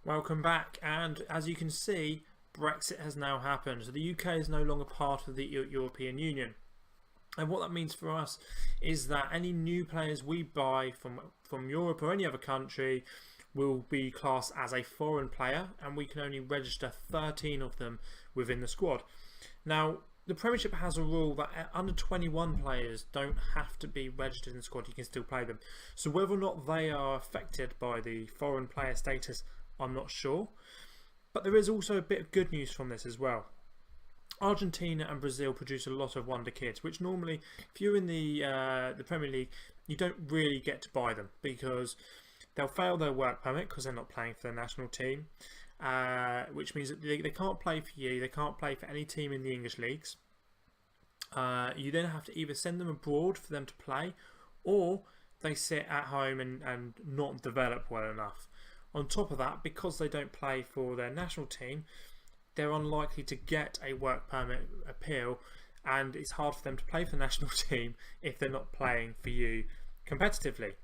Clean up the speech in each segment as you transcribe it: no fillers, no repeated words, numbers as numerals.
Welcome back, and as you can see, Brexit has now happened. So the UK is no longer part of the European Union. And what that means for us is that any new players we buy from Europe or any other country will be classed as a foreign player, and we can only register 13 of them within the squad. Now, the Premiership has a rule that under 21 players don't have to be registered in the squad, you can still play them. So whether or not they are affected by the foreign player status, I'm not sure. But there is also a bit of good news from this as well. Argentina and Brazil produce a lot of wonder kids, which normally, if you're in the Premier League, you don't really get to buy them because they'll fail their work permit because they're not playing for their national team, which means that they can't play for you, they can't play for any team in the English leagues. You then have to either send them abroad for them to play, or they sit at home and not develop well enough. On top of that, because they don't play for their national team, they're unlikely to get a work permit appeal, and it's hard for them to play for the national team if they're not playing for you competitively.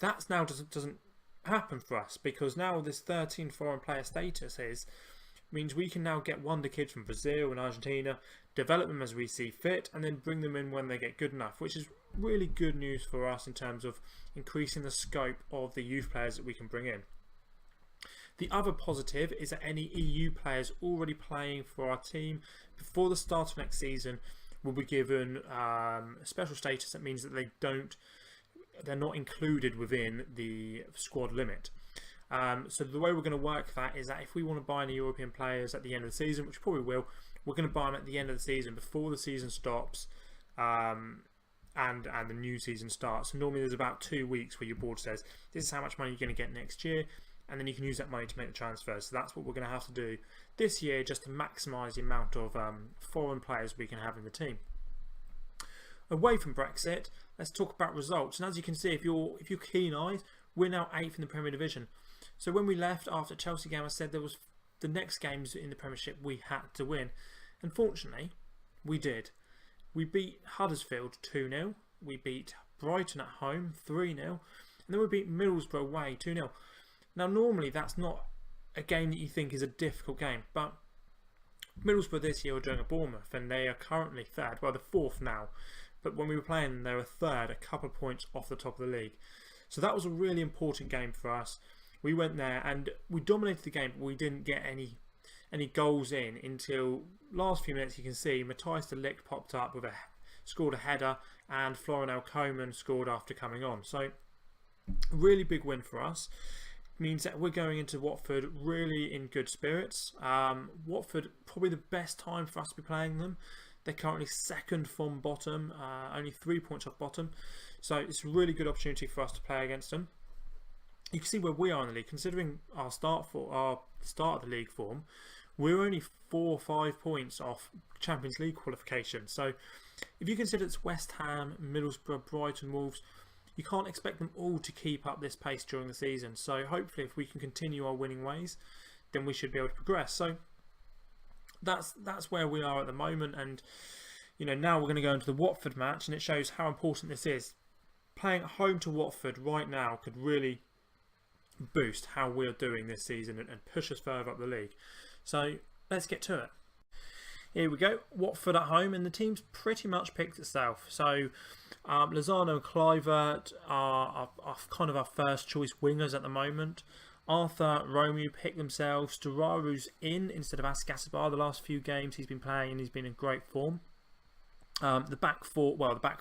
That now doesn't happen for us, because now this 13 foreign player status means we can now get wonder kids from Brazil and Argentina, develop them as we see fit, and then bring them in when they get good enough, which is really good news for us in terms of increasing the scope of the youth players that we can bring in. The other positive is that any EU players already playing for our team before the start of next season will be given a special status that means that they're not included within the squad limit. So the way we're going to work that is that if we want to buy any European players at the end of the season, which we probably will, we're going to buy them at the end of the season before the season stops and the new season starts. So normally there's about 2 weeks where your board says this is how much money you're going to get next year, and then you can use that money to make the transfers. So that's what we're going to have to do this year, just to maximise the amount of foreign players we can have in the team. Away from Brexit, let's talk about results. And as you can see, if you're keen-eyed, we're now 8th in the Premier Division. So when we left after Chelsea game, I said there was the next games in the Premiership we had to win. Unfortunately, we did. We beat Huddersfield 2-0. We beat Brighton at home 3-0. And then we beat Middlesbrough away 2-0. Now, normally that's not a game that you think is a difficult game, but Middlesbrough this year are doing a Bournemouth, and they are currently third. Well, they're fourth now, but when we were playing them, they were third, a couple of points off the top of the league. So that was a really important game for us. We went there and we dominated the game, but we didn't get any goals in until last few minutes. You can see Matthijs de Ligt popped up with scored a header, and Florinel Koeman scored after coming on. So really big win for us. Means that we're going into Watford really in good spirits. Watford, probably the best time for us to be playing them. They're currently second from bottom, only 3 points off bottom. So it's a really good opportunity for us to play against them. You can see where we are in the league, considering our start of the league form. We're only 4 or 5 points off Champions League qualification. So if you consider it's West Ham, Middlesbrough, Brighton, Wolves, you can't expect them all to keep up this pace during the season. So hopefully if we can continue our winning ways, then we should be able to progress. So that's where we are at the moment. And now we're going to go into the Watford match, and it shows how important this is. Playing at home to Watford right now could really boost how we're doing this season and push us further up the league. So let's get to it. Here we go, Watford at home, and the team's pretty much picked itself. So Lozano and Kluivert are kind of our first choice wingers at the moment. Arthur, Romeo picked themselves. Duraru's in instead of Ascasabar. The last few games he's been playing and he's been in great form. The back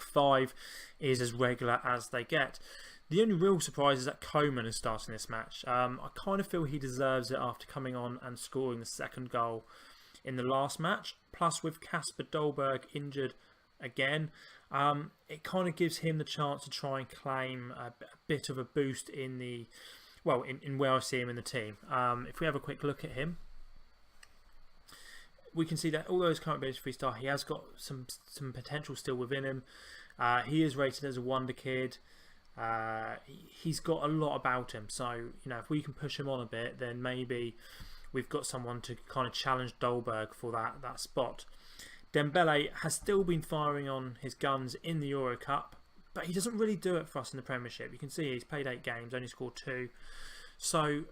five is as regular as they get. The only real surprise is that Koeman is starting this match. I kind of feel he deserves it after coming on and scoring the second goal in the last match. Plus, with Kasper Dolberg injured again, it kind of gives him the chance to try and claim a bit of a boost in the, in where I see him in the team. If we have a quick look at him, we can see that although his current ability three-star, he has got some potential still within him. He is rated as a wonder kid. He's got a lot about him, so if we can push him on a bit, then maybe we've got someone to kind of challenge Dolberg for that spot. Dembele has still been firing on his guns in the Euro Cup, but he doesn't really do it for us in the Premiership. You can see he's played 8 games, only scored 2. So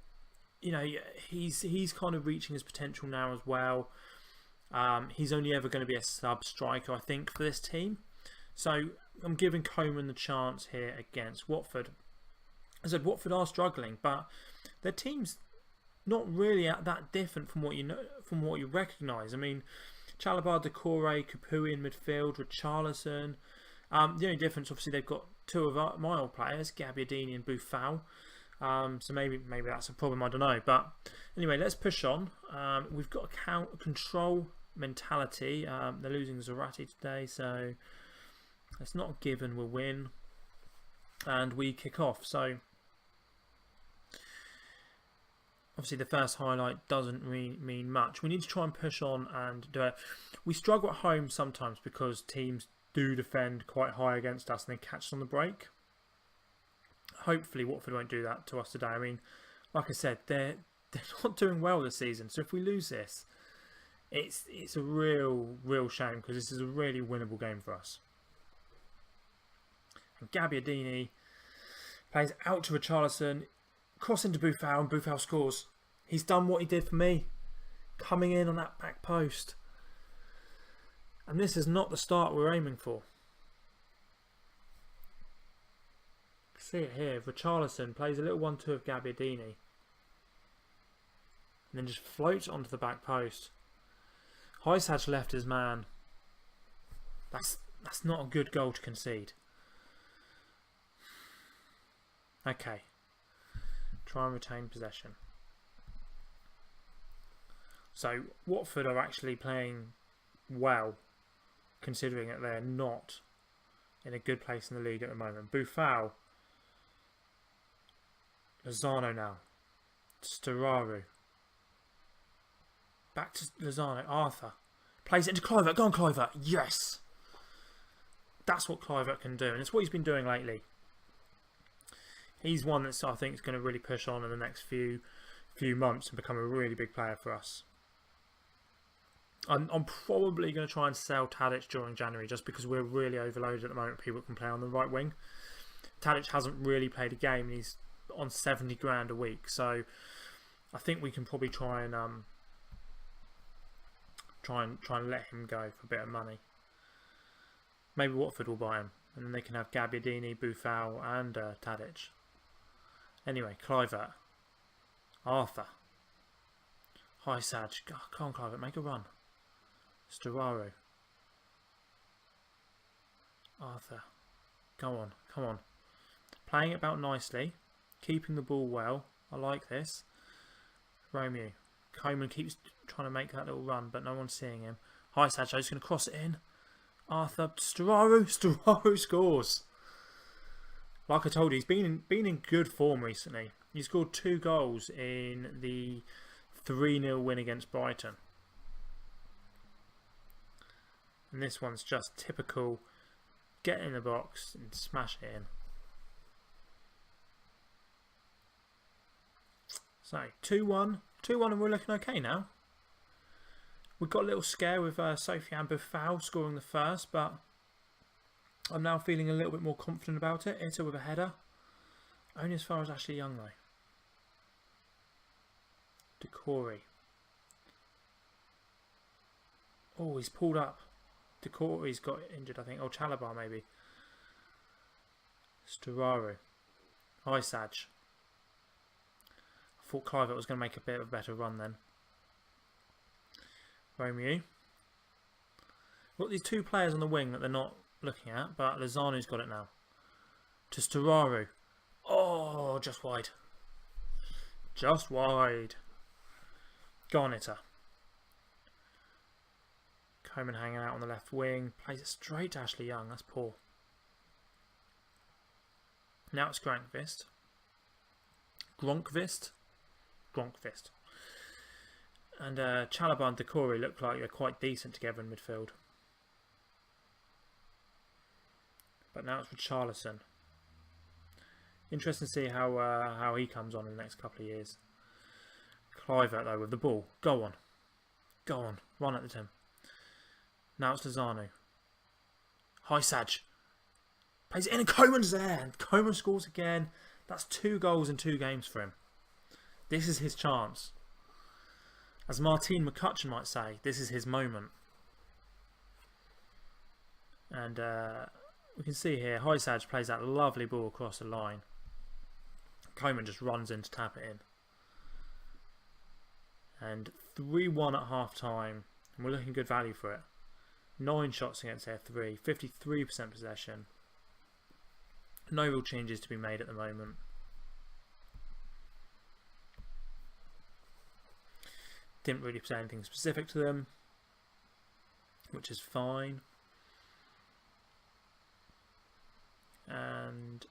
you know, he's kind of reaching his potential now as well. He's only ever going to be a sub striker, I think, for this team. So I'm giving Coman the chance here against Watford. As I said, Watford are struggling, but their team's not really that different from what you recognise. I mean, Chalobah, Doucouré, Capoue in midfield, Richarlison. The only difference, obviously, they've got two of my old players, Gabbiadini and Boufal. So maybe that's a problem, I don't know. But anyway, let's push on. We've got a control mentality. They're losing Zorya today, so it's not a given we'll win. And we kick off. So obviously the first highlight doesn't mean much. We need to try and push on and do it. We struggle at home sometimes because teams do defend quite high against us and they catch us on the break. Hopefully Watford won't do that to us today. I mean, like I said, they're not doing well this season. So if we lose this, it's a real shame because this is a really winnable game for us. And Gabbiadini plays out to Richarlison, cross into Boufal, and Boufal scores. He's done what he did for me, coming in on that back post. And this is not the start we're aiming for. See it here. Richarlison plays a little 1-2 of Gabbiadini. And then just floats onto the back post. Hysaj left his man. That's not a good goal to concede. Okay. Try and retain possession. So Watford are actually playing well, considering that they're not in a good place in the league at the moment. Boufal. Lozano now. Storaro. Back to Lozano. Arthur. Plays it into Kluivert. Go on, Kluivert. Yes! That's what Kluivert can do. And it's what he's been doing lately. He's one that I think is going to really push on in the next few months and become a really big player for us. I'm probably going to try and sell Tadic during January just because we're really overloaded at the moment. People can play on the right wing. Tadic hasn't really played a game and he's on 70 grand a week, so I think we can probably try and let him go for a bit of money. Maybe Watford will buy him and then they can have Gabbiadini, Boufal and Tadic. Anyway, Kluivert, Arthur, Hysaj. Come on, Kluivert, make a run. Storaro, Arthur, go on, come on. Playing it about nicely. Keeping the ball well. I like this. Romeo. Coman keeps trying to make that little run, but no one's seeing him. Hysaj is going to cross it in. Arthur. Storaro. Storaro scores. Like I told you, he's been in good form recently. He scored 2 goals in the 3-0 win against Brighton. And this one's just typical. Get in the box and smash it in. So 2-1 and we're looking okay now. We got a little scare with Sofiane Boufal scoring the first, but I'm now feeling a little bit more confident about it. Ita with a header. Only as far as Ashley Young though. Doucouré. Oh, he's pulled up. Doucouré's got injured, I think. Oh, Chalobah maybe. Storaro. Hysaj. I thought Kluivert was going to make a bit of a better run then. Romeo. Got these 2 players on the wing that they're not looking at, but Lozano's got it now. To Storaro. Oh, just wide. Just wide. Go on, Ita. Coman hanging out on the left wing. Plays it straight to Ashley Young. That's poor. Now it's Gronkvist. And Chalobah and Doucouré look like they're quite decent together in midfield. But now it's Richarlison. Interesting to see how he comes on in the next couple of years. Kluivert though with the ball. Go on. Go on. Run at the Tim. Now it's Lozano. Hysaj. Plays it in and Coman's there. And Coman scores again. That's 2 goals in 2 games for him. This is his chance. As Martine McCutcheon might say, this is his moment. And we can see here, Hysaj plays that lovely ball across the line. Coman just runs in to tap it in. And 3-1 at half time. And we're looking good value for it. 9 shots against their 3. 53% possession. No real changes to be made at the moment. Didn't really say anything specific to them, which is fine. And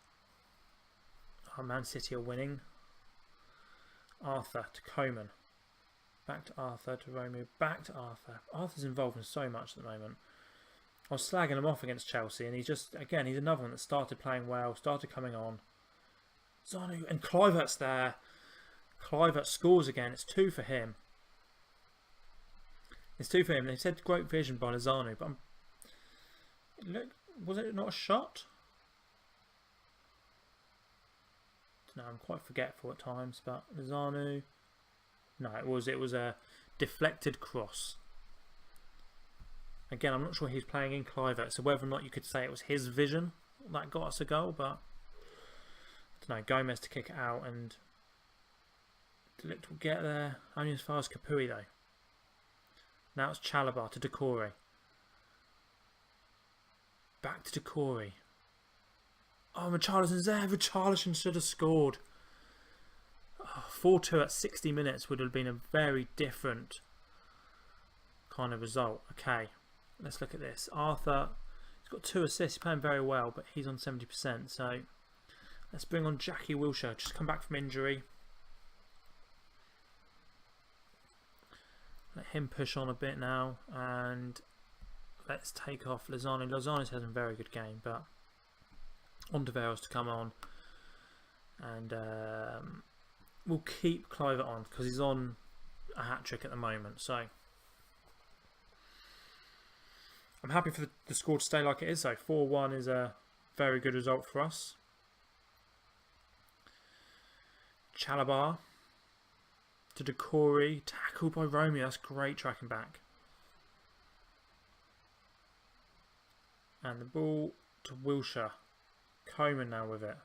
Man City are winning. Arthur to Coman. Back to Arthur to Romeo. Back to Arthur. Arthur's involved in so much at the moment. I was slagging him off against Chelsea, and he's just, again, he's another one that started playing well, started coming on. Zanu and Kluivert's there. Kluivert scores again. It's 2 for him. It's 2 for him. They said great vision by Lozano, but look, was it not a shot? No, I'm quite forgetful at times, but Lozano. No, it was a deflected cross. Again, I'm not sure he's playing in Kluivert, so whether or not you could say it was his vision that got us a goal, but I don't know. Gomez to kick it out, and Delict will get there only as far as Kapui though. Now it's Chalobah to Decore. Back to Decore. Oh, Richarlison's there. Richarlison should have scored. 4-2 at 60 minutes would have been a very different kind of result. Okay, let's look at this. Arthur, he's got 2 assists. He's playing very well, but he's on 70%. So let's bring on Jackie Wilshere. Just come back from injury. Let him push on a bit now, and let's take off Lozano. Lozano's had a very good game, but Ontiveros to come on, and we'll keep Kluivert on because he's on a hat-trick at the moment. So I'm happy for the score to stay like it is. So 4-1 is a very good result for us. Chalobah to Decore, tackled by Romeo. That's great tracking back. And the ball to Wilshere. Coman now with it.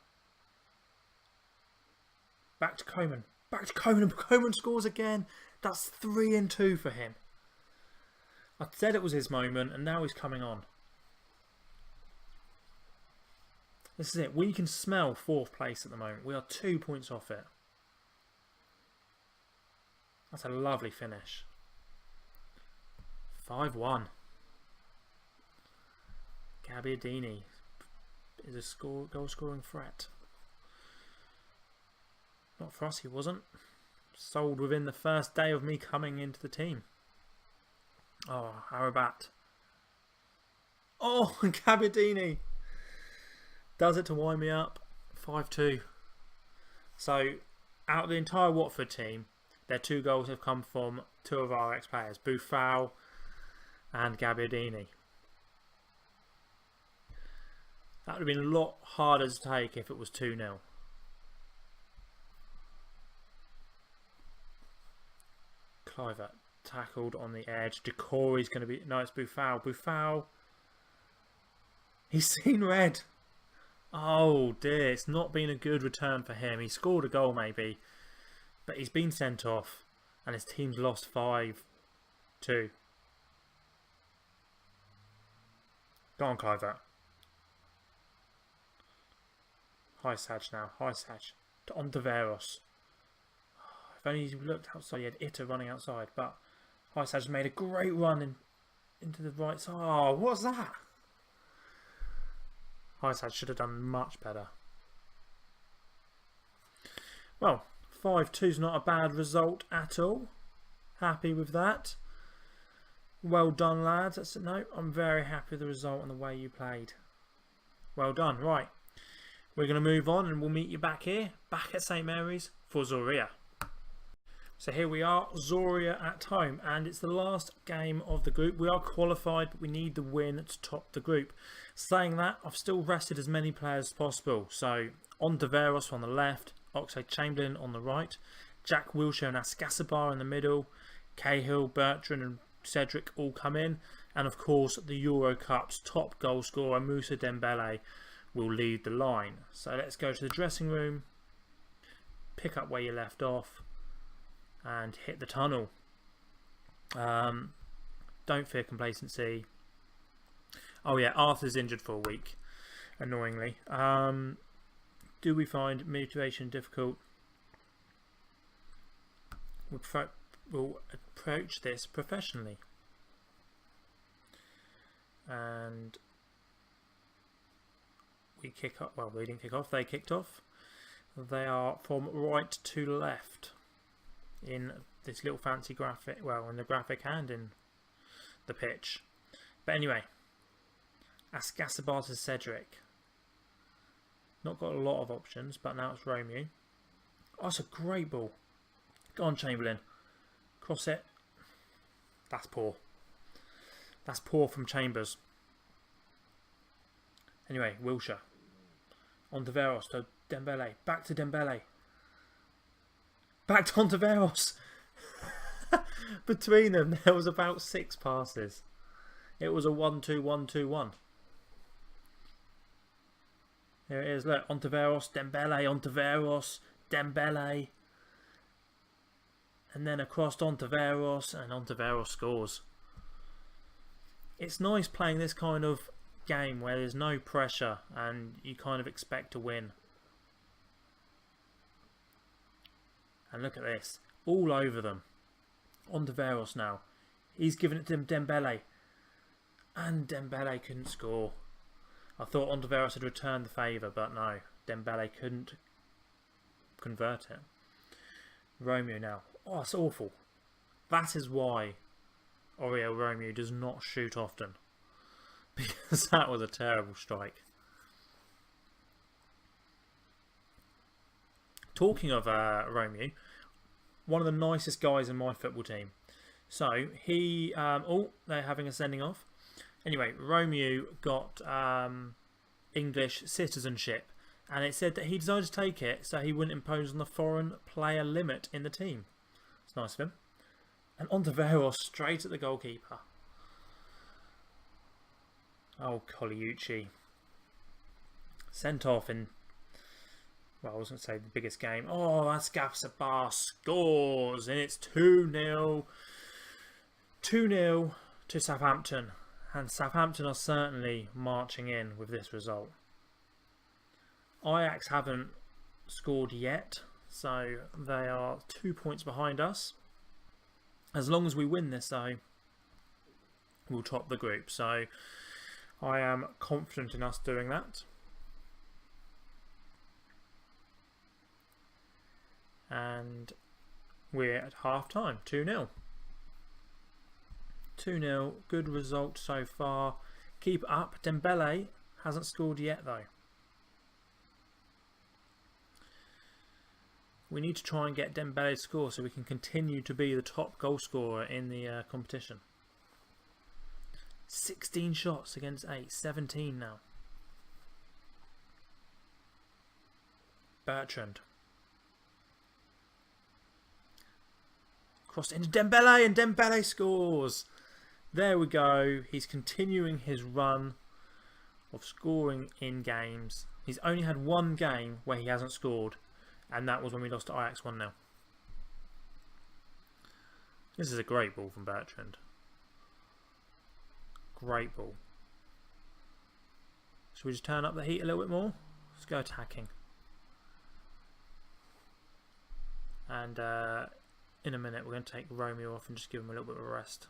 Back to Coman. Back to Coman, and Coman scores again. That's 3-2 for him. I said it was his moment, and now he's coming on. This is it. We can smell 4th place at the moment. We are 2 points off it. That's a lovely finish. 5-1. Gabbiadini is a goal scoring threat. Not for us, he wasn't. Sold within the first day of me coming into the team. Oh, Arabat. Oh, and Gabbiadini does it to wind me up. 5-2. So, out of the entire Watford team, their 2 goals have come from 2 of our ex-players, Boufal and Gabbiadini. That would have been a lot harder to take if it was 2-0. Kluivert tackled on the edge. Decore's going to be... No, it's Boufal. Boufal. He's seen red. Oh dear, it's not been a good return for him. He scored a goal maybe, but he's been sent off and his team's lost 5-2. Go on, Kluivert. Hysaj now. Hysaj to Ontiveros. If only he looked outside, he had Itter running outside, but Hysaj made a great run into the right side. Oh, what's that? Hysaj should have done much better. Well, 5-2 is not a bad result at all. Happy with that. Well done, lads. No, I'm very happy with the result and the way you played. Well done. Right, we're going to move on and we'll meet you back here, back at St Mary's for Zorya. So here we are, Zorya at home, and it's the last game of the group. We are qualified, but we need the win to top the group. Saying that, I've still rested as many players as possible. So Ontiveros on the left, Oxlade-Chamberlain on the right, Jack Wilshere and Ascasabar in the middle. Cahill, Bertrand and Cedric all come in. And of course the Euro Cup's top goal scorer Moussa Dembele will lead the line. So let's go to the dressing room, pick up where you left off and hit the tunnel. Don't fear complacency. Oh yeah, Arthur's injured for a week, annoyingly. Do we find motivation difficult? We'll approach this professionally. And we kick off. Well, we didn't kick off, they kicked off. They are from right to left in this little fancy graphic. Well, in the graphic and in the pitch. But anyway, Ascasabar to Cedric. Not got a lot of options, but now it's Romeo. Oh, it's a great ball. Go on, Chamberlain. Cross it. That's poor. That's poor from Chambers. Anyway, Wilshere. On to Veros to Dembele. Back to Dembele. Back to Ontiveros. Between them, there was about 6 passes. It was a 1-2-1-2-1. Here it is. Look, Ontiveros, Dembele, Ontiveros, Dembele. And then across to Ontiveros, and Ontiveros scores. It's nice playing this kind of game where there's no pressure and you kind of expect to win. And look at this. All over them. Ontiveros now. He's given it to Dembele. And Dembele couldn't score. I thought Ontiveros had returned the favour, but no. Dembele couldn't convert it. Romeo now. Oh, it's awful. That is why Oriel Romeo does not shoot often. Because that was a terrible strike. Talking of Romeo, one of the nicest guys in my football team. So he, they're having a sending off. Anyway, Romeo got English citizenship, and it said that he decided to take it so he wouldn't impose on the foreign player limit in the team. It's nice of him. And Ontiveros straight at the goalkeeper. Oh, Coliucci. Sent off in, well, I wasn't going to say the biggest game. Oh, Ascasabar scores, and it's 2-0. 2-0 to Southampton. And Southampton are certainly marching in with this result. Ajax haven't scored yet, so they are 2 points behind us. As long as we win this, though, we'll top the group. So I am confident in us doing that. And we're at half time, 2-0. 2-0, good result so far. Keep it up. Dembele hasn't scored yet, though. We need to try and get Dembele to score so we can continue to be the top goal scorer in the competition. 16 shots against 8, 17 now. Bertrand. Crossed into Dembele, and Dembele scores. There we go. He's continuing his run of scoring in games. He's only had one game where he hasn't scored, and that was when we lost to Ajax 1-0. This is a great ball from Bertrand. Great ball. Should we just turn up the heat a little bit more? Let's go attacking. And in a minute we're going to take Romeo off and just give him a little bit of a rest.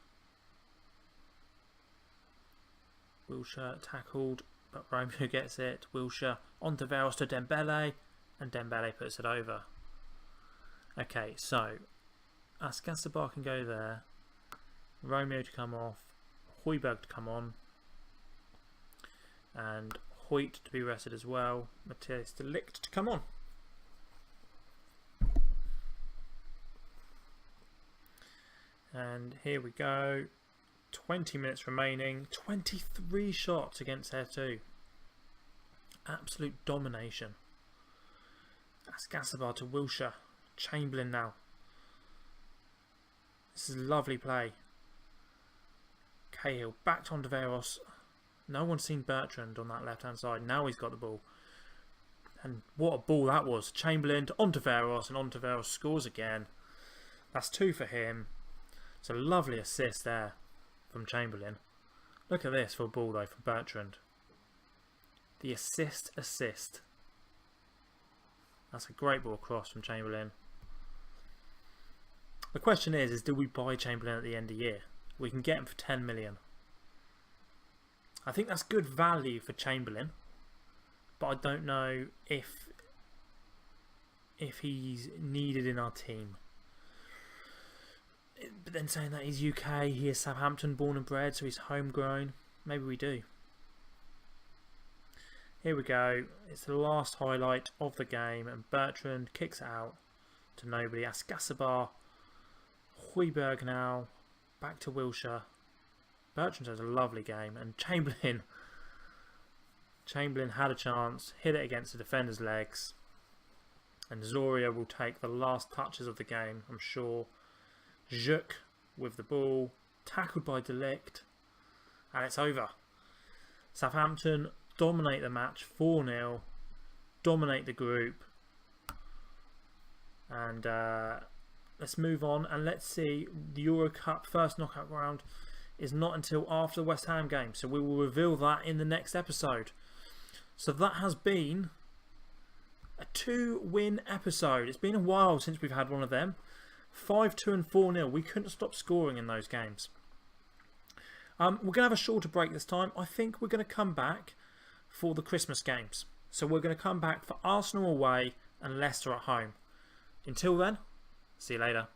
Wilshere tackled, but Romeo gets it. Wilshere on to Veros to Dembele, and Dembele puts it over. Okay, so Ascasabar can go there. Romeo to come off. Højbjerg to come on. And Hoyt to be rested as well. Matthias de Ligt to come on. And here we go. 20 minutes remaining. 23 shots against their 2. Absolute domination. Ascasabar to Wilshere. Chamberlain now. This is a lovely play. Cahill back to Ontiveros. No one's seen Bertrand on that left hand side. Now he's got the ball. And what a ball that was. Chamberlain to Ontiveros, and Ontiveros scores again. That's 2 for him. It's a lovely assist there from Chamberlain. Look at this for a ball though from Bertrand. The assist. That's a great ball across from Chamberlain. The question is do we buy Chamberlain at the end of the year? We can get him for 10 million. I think that's good value for Chamberlain, but I don't know if he's needed in our team. But then saying that he's UK, he is Southampton born and bred, so he's homegrown. Maybe we do. Here we go. It's the last highlight of the game, and Bertrand kicks it out to nobody. Askasabar, Højbjerg now, back to Wilshere. Bertrand has a lovely game, and Chamberlain had a chance, hit it against the defender's legs, and Zorya will take the last touches of the game, I'm sure. Juk with the ball, tackled by Delict, and it's over. Southampton dominate the match 4-0, dominate the group, and let's move on and let's see. The Euro Cup first knockout round is not until after the West Ham game, so we will reveal that in the next episode. So that has been a 2-win episode. It's been a while since we've had one of them. 5-2 and 4-0. We couldn't stop scoring in those games. We're going to have a shorter break this time. I think we're going to come back for the Christmas games. So we're going to come back for Arsenal away and Leicester at home. Until then, see you later.